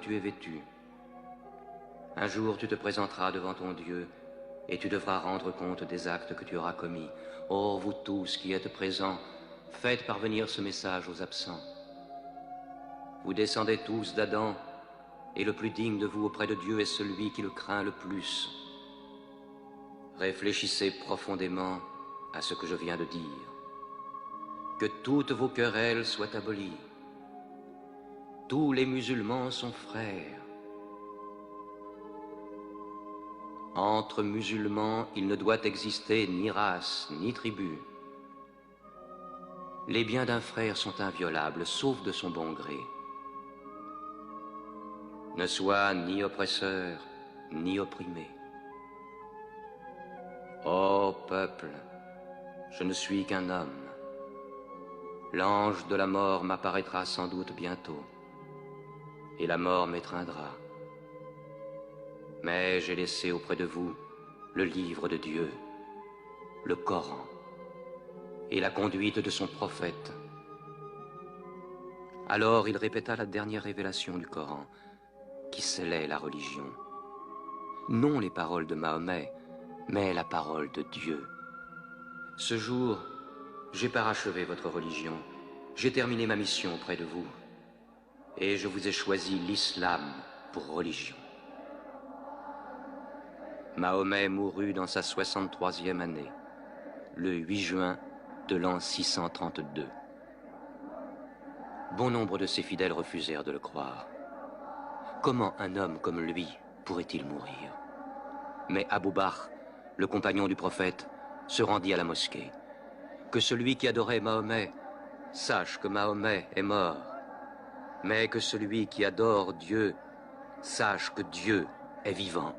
tu es vêtu. Un jour, tu te présenteras devant ton Dieu et tu devras rendre compte des actes que tu auras commis. Ô vous tous qui êtes présents, faites parvenir ce message aux absents. Vous descendez tous d'Adam, et le plus digne de vous auprès de Dieu est celui qui le craint le plus. Réfléchissez profondément à ce que je viens de dire. Que toutes vos querelles soient abolies. Tous les musulmans sont frères. Entre musulmans, il ne doit exister ni race, ni tribu. Les biens d'un frère sont inviolables, sauf de son bon gré. Ne sois ni oppresseur, ni opprimé. Ô peuple, je ne suis qu'un homme. L'ange de la mort m'apparaîtra sans doute bientôt, et la mort m'étreindra. Mais j'ai laissé auprès de vous le livre de Dieu, le Coran, et la conduite de son prophète. Alors il répéta la dernière révélation du Coran, qui scellait la religion. Non les paroles de Mahomet, mais la parole de Dieu. Ce jour, j'ai parachevé votre religion, j'ai terminé ma mission auprès de vous, et je vous ai choisi l'islam pour religion. Mahomet mourut dans sa 63e année, le 8 juin de l'an 632. Bon nombre de ses fidèles refusèrent de le croire. Comment un homme comme lui pourrait-il mourir? Mais Abou Bakr, le compagnon du prophète, se rendit à la mosquée. Que celui qui adorait Mahomet sache que Mahomet est mort, mais que celui qui adore Dieu sache que Dieu est vivant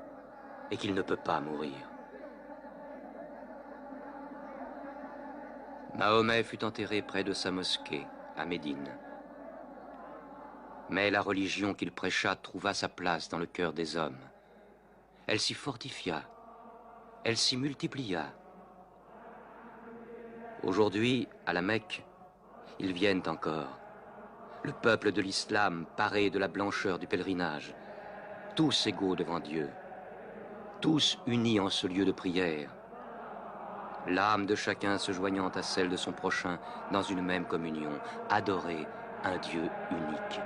et qu'il ne peut pas mourir. Mahomet fut enterré près de sa mosquée, à Médine. Mais la religion qu'il prêcha trouva sa place dans le cœur des hommes. Elle s'y fortifia, elle s'y multiplia. Aujourd'hui, à la Mecque, ils viennent encore. Le peuple de l'islam paré de la blancheur du pèlerinage, tous égaux devant Dieu, tous unis en ce lieu de prière, l'âme de chacun se joignant à celle de son prochain dans une même communion, adorer un Dieu unique.